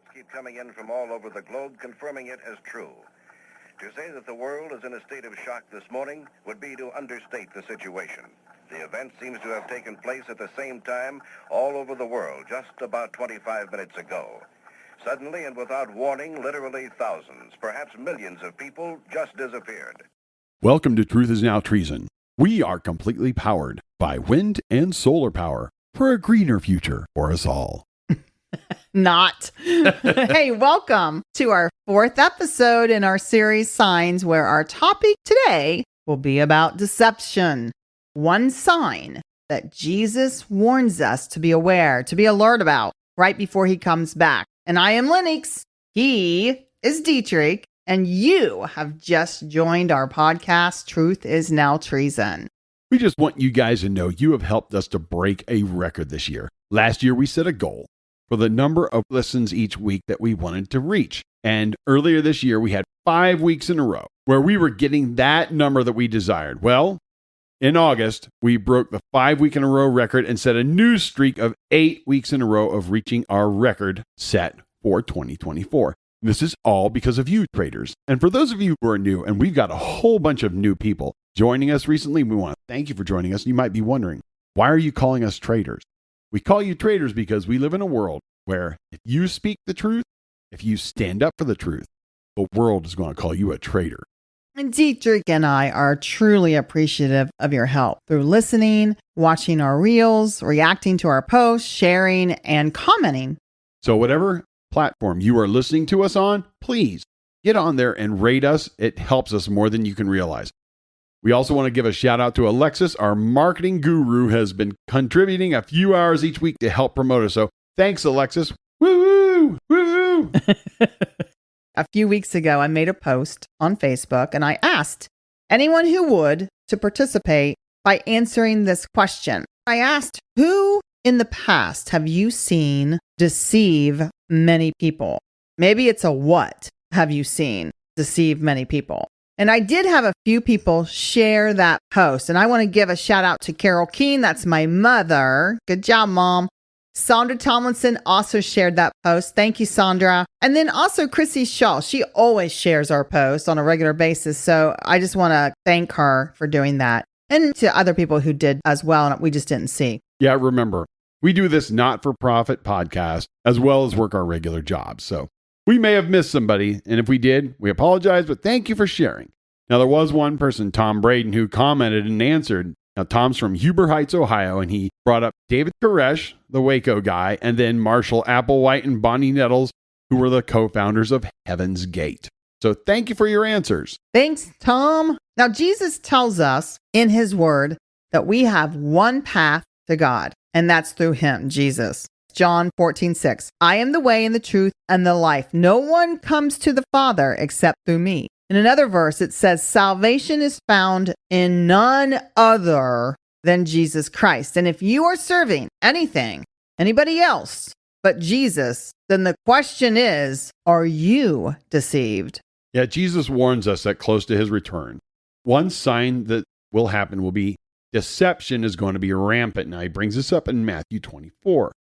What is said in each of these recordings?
Reports keep coming in from all over the globe, confirming it as true. To say that the world is in a state of shock this morning would be to understate the situation. The event seems to have taken place at the same time all over the world, just about 25 minutes ago. Suddenly and without warning, literally thousands, perhaps millions of people just disappeared. Welcome to Truth is Now Treason. We are completely powered by wind and solar power for a greener future for us all. Not. Hey, welcome to our fourth episode in our series Signs, where our topic today will be about deception. One sign that Jesus warns us to be aware, to be alert about right before he comes back. And I am Lennox. He is Dietrich. And you have just joined our podcast, Truth is Now Treason. We just want you guys to know you have helped us to break a record this year. Last year, we set a goal for the number of listens each week that we wanted to reach. And earlier this year, we had 5 weeks in a row where we were getting that number that we desired. Well, in August, we broke the 5 week in a row record and set a new streak of 8 weeks in a row of reaching our record set for 2024. This is all because of you, traders. And for those of you who are new, and we've got a whole bunch of new people joining us recently, we want to thank you for joining us. You might be wondering, why are you calling us traders? We call you traders because we live in a world where if you speak the truth, if you stand up for the truth, the world is going to call you a traitor. And Dietrich and I are truly appreciative of your help through listening, watching our reels, reacting to our posts, sharing, and commenting. So whatever platform you are listening to us on, please get on there and rate us. It helps us more than you can realize. We also want to give a shout out to Alexis, our marketing guru, has been contributing a few hours each week to help promote us. So thanks, Alexis. Woo-hoo! Woo-hoo! A few weeks ago, I made a post on Facebook and I asked anyone who would to participate by answering this question. I asked, who in the past have you seen deceive many people? Maybe it's a what have you seen deceive many people? And I did have a few people share that post. And I want to give a shout out to Carol Keene. That's my mother. Good job, Mom. Sandra Tomlinson also shared that post. Thank you, Sandra. And then also Chrissy Shaw. She always shares our posts on a regular basis. So I just want to thank her for doing that. And to other people who did as well, and we just didn't see. Yeah, remember, we do this not-for-profit podcast as well as work our regular jobs. So we may have missed somebody, and if we did, we apologize, but thank you for sharing. Now, there was one person, Tom Braden, who commented and answered. Now, Tom's from Huber Heights, Ohio, and he brought up David Koresh, the Waco guy, and then Marshall Applewhite and Bonnie Nettles, who were the co-founders of Heaven's Gate. So thank you for your answers. Thanks, Tom. Now, Jesus tells us in his word that we have one path to God, and that's through him, Jesus. John 14:6. I am the way and the truth and the life. No one comes to the Father except through me. In another verse, it says, salvation is found in none other than Jesus Christ. And if you are serving anybody else but Jesus, then the question is, are you deceived? Yeah, Jesus warns us that close to his return, one sign that will happen will be deception is going to be rampant. Now, he brings this up in Matthew 24,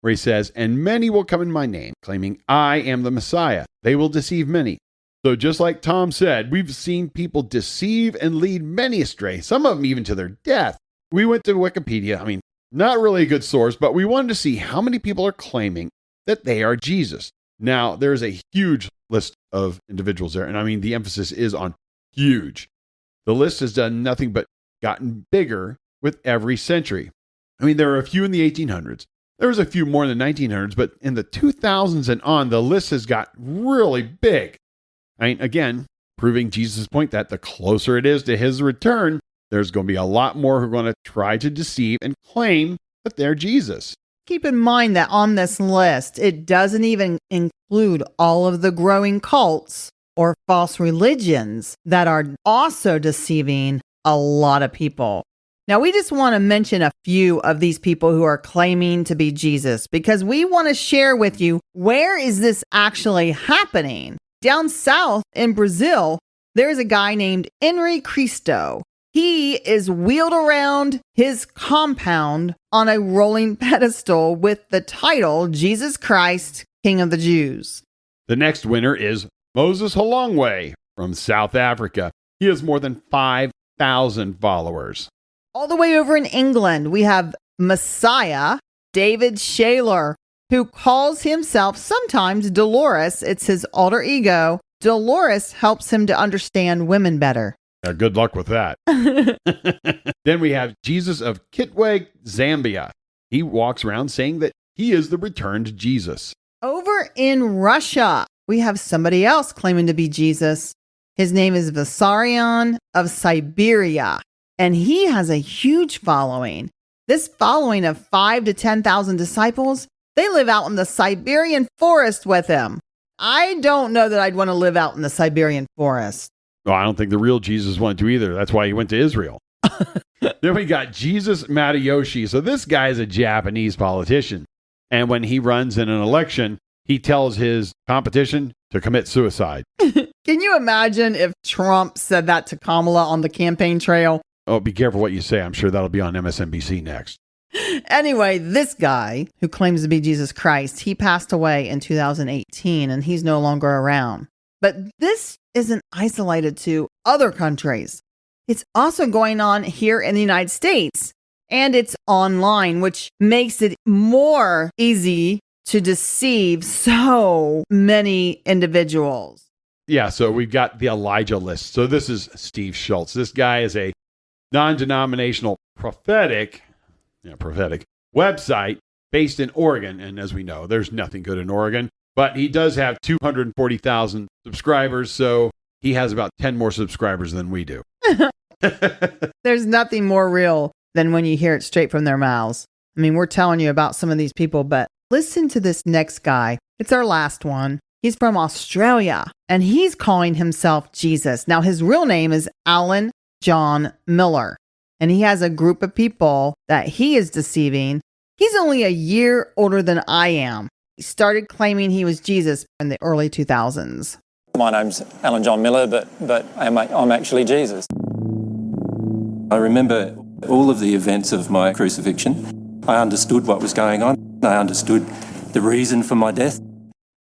where he says, and many will come in my name, claiming I am the Messiah. They will deceive many. So just like Tom said, we've seen people deceive and lead many astray, some of them even to their death. We went to Wikipedia. Not really a good source, but we wanted to see how many people are claiming that they are Jesus. Now, there's a huge list of individuals there, and the emphasis is on huge. The list has done nothing but gotten bigger with every century. There are a few in the 1800s. There was a few more in the 1900s, but in the 2000s and on, the list has got really big. Again, proving Jesus' point that the closer it is to his return, there's going to be a lot more who are going to try to deceive and claim that they're Jesus. Keep in mind that on this list, it doesn't even include all of the growing cults or false religions that are also deceiving a lot of people. Now, we just want to mention a few of these people who are claiming to be Jesus because we want to share with you, where is this actually happening? Down south in Brazil, there's a guy named Henry Cristo. He is wheeled around his compound on a rolling pedestal with the title Jesus Christ, King of the Jews. The next winner is Moses Halongwe from South Africa. He has more than 5,000 followers. All the way over in England, we have Messiah David Shaler, who calls himself sometimes Dolores. It's his alter ego. Dolores helps him to understand women better. Good luck with that. Then we have Jesus of Kitwe, Zambia. He walks around saying that he is the returned Jesus. Over in Russia, we have somebody else claiming to be Jesus. His name is Vissarion of Siberia, and he has a huge following. This following of 5,000 to 10,000 disciples, they live out in the Siberian forest with him. I don't know that I'd want to live out in the Siberian forest. Well, I don't think the real Jesus wanted to either. That's why he went to Israel. Then we got Jesus Matayoshi. So this guy is a Japanese politician. And when he runs in an election, he tells his competition to commit suicide. Can you imagine if Trump said that to Kamala on the campaign trail? Oh, be careful what you say. I'm sure that'll be on MSNBC next. Anyway, this guy who claims to be Jesus Christ, he passed away in 2018 and he's no longer around. But this isn't isolated to other countries. It's also going on here in the United States, and it's online, which makes it more easy to deceive so many individuals. Yeah, so we've got the Elijah list. So this is Steve Schultz. This guy is a non-denominational prophetic website based in Oregon. And as we know, there's nothing good in Oregon. But he does have 240,000 subscribers, so he has about 10 more subscribers than we do. There's nothing more real than when you hear it straight from their mouths. I mean, we're telling you about some of these people, but listen to this next guy. It's our last one. He's from Australia, and he's calling himself Jesus. Now, his real name is Alan John Miller, and he has a group of people that he is deceiving. He's only a year older than I am. He started claiming he was Jesus in the early 2000s. My name's Alan John Miller, but I'm actually Jesus. I remember all of the events of my crucifixion. I understood what was going on. I understood the reason for my death.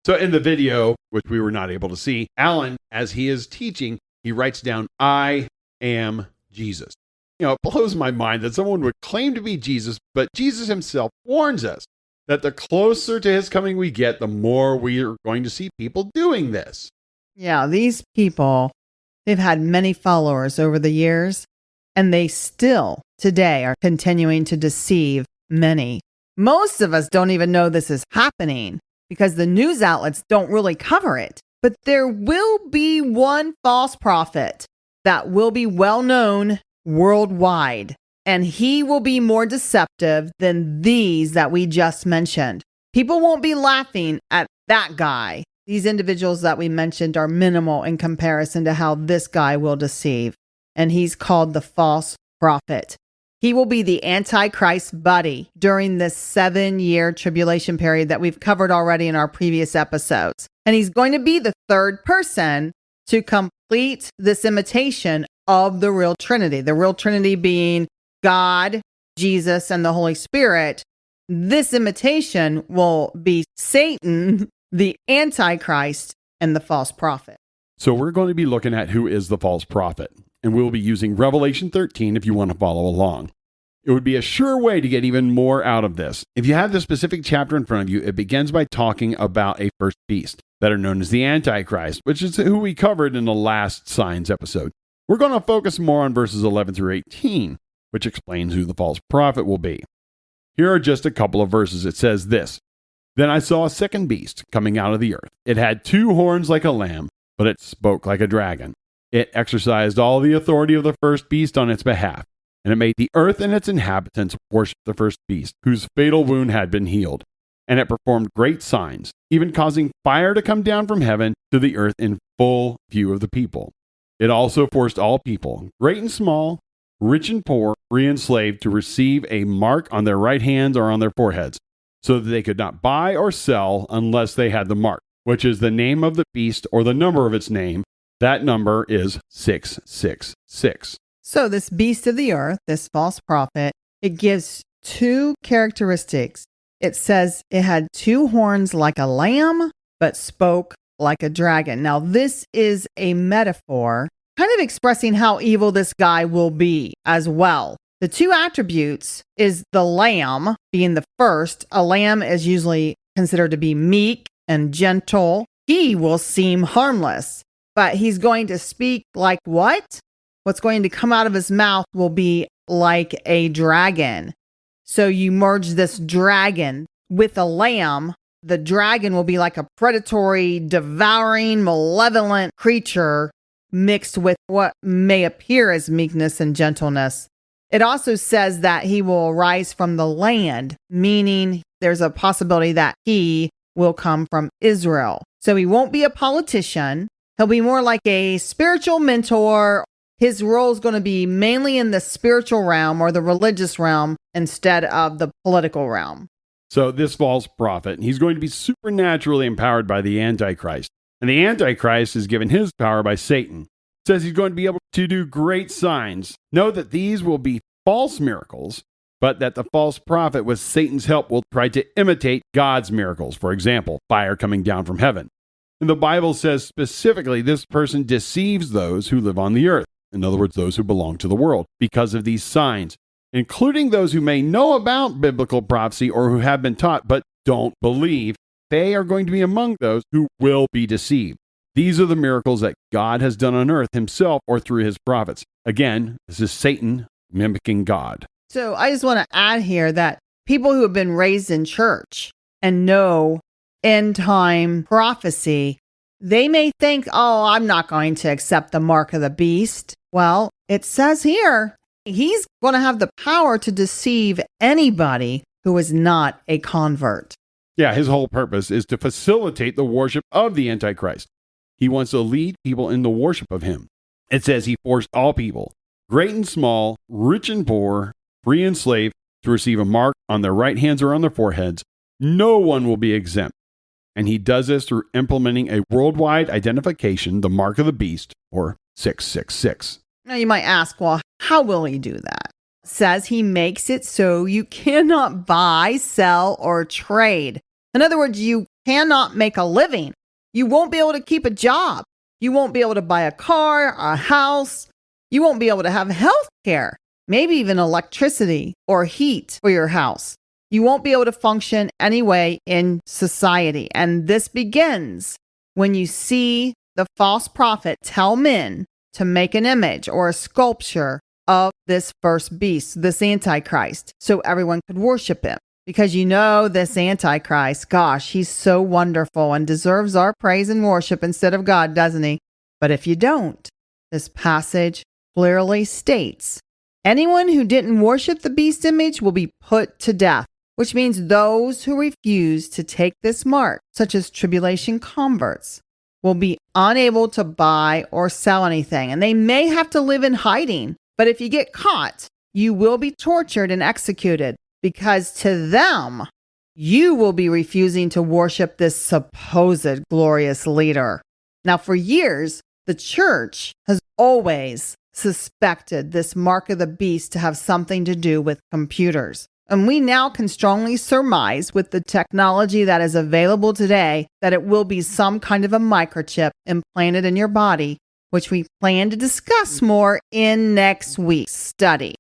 So in the video, which we were not able to see, Alan, as he is teaching, he writes down, "I am Jesus." You know, it blows my mind that someone would claim to be Jesus, but Jesus himself warns us that the closer to his coming we get, the more we are going to see people doing this. Yeah, these people, they've had many followers over the years, and they still today are continuing to deceive many. Most of us don't even know this is happening because the news outlets don't really cover it. But there will be one false prophet that will be well known worldwide, and he will be more deceptive than these that we just mentioned. People won't be laughing at that guy. These individuals that we mentioned are minimal in comparison to how this guy will deceive. And he's called the false prophet. He will be the Antichrist buddy during this 7-year tribulation period that we've covered already in our previous episodes. And he's going to be the third person to complete this imitation of the real Trinity. The real Trinity being God, Jesus, and the Holy Spirit. This imitation will be Satan, the Antichrist, and the false prophet. So we're going to be looking at who is the false prophet. And we'll be using Revelation 13 if you want to follow along. It would be a sure way to get even more out of this. If you have the specific chapter in front of you, it begins by talking about a first beast, better known as the Antichrist, which is who we covered in the last signs episode. We're going to focus more on verses 11 through 18, which explains who the false prophet will be. Here are just a couple of verses. It says this: "Then I saw a second beast coming out of the earth. It had 2 horns like a lamb, but it spoke like a dragon. It exercised all the authority of the first beast on its behalf, and it made the earth and its inhabitants worship the first beast, whose fatal wound had been healed. And it performed great signs, even causing fire to come down from heaven to the earth in full view of the people. It also forced all people, great and small, rich and poor, free and slave, to receive a mark on their right hands or on their foreheads, so that they could not buy or sell unless they had the mark, which is the name of the beast or the number of its name. That number is 666. So this beast of the earth, this false prophet, it gives 2 characteristics. it says it had 2 horns like a lamb, but spoke like a dragon. Now, this is a metaphor, kind of expressing how evil this guy will be as well. The 2 attributes is the lamb being the first. A lamb is usually considered to be meek and gentle. He will seem harmless, but he's going to speak like what? What's going to come out of his mouth will be like a dragon. So you merge this dragon with a lamb. The dragon will be like a predatory, devouring, malevolent creature mixed with what may appear as meekness and gentleness. It also says that he will rise from the land, meaning there's a possibility that he will come from Israel. So he won't be a politician. He'll be more like a spiritual mentor. His role is going to be mainly in the spiritual realm or the religious realm instead of the political realm. So this false prophet, he's going to be supernaturally empowered by the Antichrist. And the Antichrist is given his power by Satan. It says he's going to be able to do great signs. Know that these will be false miracles, but that the false prophet with Satan's help will try to imitate God's miracles. For example, fire coming down from heaven. And the Bible says specifically this person deceives those who live on the earth. In other words, those who belong to the world, because of these signs, including those who may know about biblical prophecy or who have been taught but don't believe. They are going to be among those who will be deceived. These are the miracles that God has done on earth himself or through his prophets. Again, this is Satan mimicking God. So I just want to add here that people who have been raised in church and know end time prophecy, they may think, oh, I'm not going to accept the mark of the beast. Well, it says here, he's going to have the power to deceive anybody who is not a convert. Yeah, his whole purpose is to facilitate the worship of the Antichrist. He wants to lead people in the worship of him. It says he forced all people, great and small, rich and poor, free and slave, to receive a mark on their right hands or on their foreheads. No one will be exempt. And he does this through implementing a worldwide identification, the mark of the beast, or 666. Now you might ask, well, how will he do that? It says he makes it so you cannot buy, sell, or trade. In other words, you cannot make a living. You won't be able to keep a job. You won't be able to buy a car, a house. You won't be able to have health care, maybe even electricity or heat for your house. You won't be able to function anyway in society. And this begins when you see the false prophet tell men to make an image or a sculpture of this first beast, this Antichrist, so everyone could worship him. Because you know this Antichrist, gosh, he's so wonderful and deserves our praise and worship instead of God, doesn't he? But if you don't, this passage clearly states, anyone who didn't worship the beast image will be put to death, which means those who refuse to take this mark, such as tribulation converts, will be unable to buy or sell anything. And they may have to live in hiding. But if you get caught, you will be tortured and executed, because to them, you will be refusing to worship this supposed glorious leader. Now, for years, the church has always suspected this mark of the beast to have something to do with computers. And we now can strongly surmise with the technology that is available today that it will be some kind of a microchip implanted in your body, which we plan to discuss more in next week's study.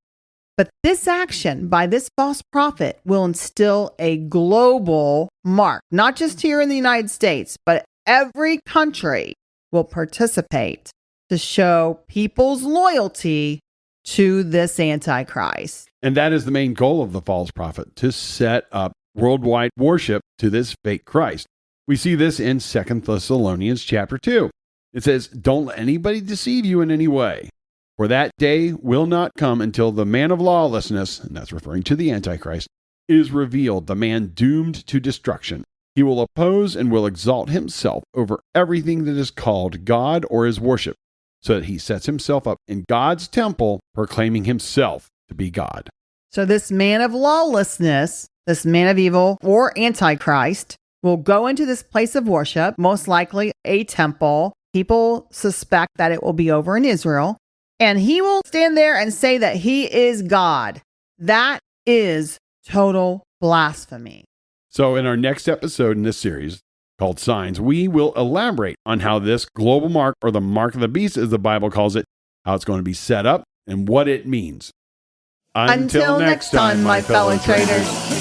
But this action by this false prophet will instill a global mark, not just here in the United States, but every country will participate to show people's loyalty to this Antichrist. And that is the main goal of the false prophet, to set up worldwide worship to this fake Christ. We see this in 2 Thessalonians chapter 2. It says, don't let anybody deceive you in any way, for that day will not come until the man of lawlessness, and that's referring to the Antichrist, is revealed, the man doomed to destruction. He will oppose and will exalt himself over everything that is called God or is worship, so that he sets himself up in God's temple, proclaiming himself to be God. So this man of lawlessness, this man of evil or Antichrist, will go into this place of worship, most likely a temple. People suspect that it will be over in Israel. And he will stand there and say that he is God. That is total blasphemy. So in our next episode in this series called Signs, we will elaborate on how this global mark, or the mark of the beast as the Bible calls it, how it's going to be set up and what it means. Until next time, my fellow traders.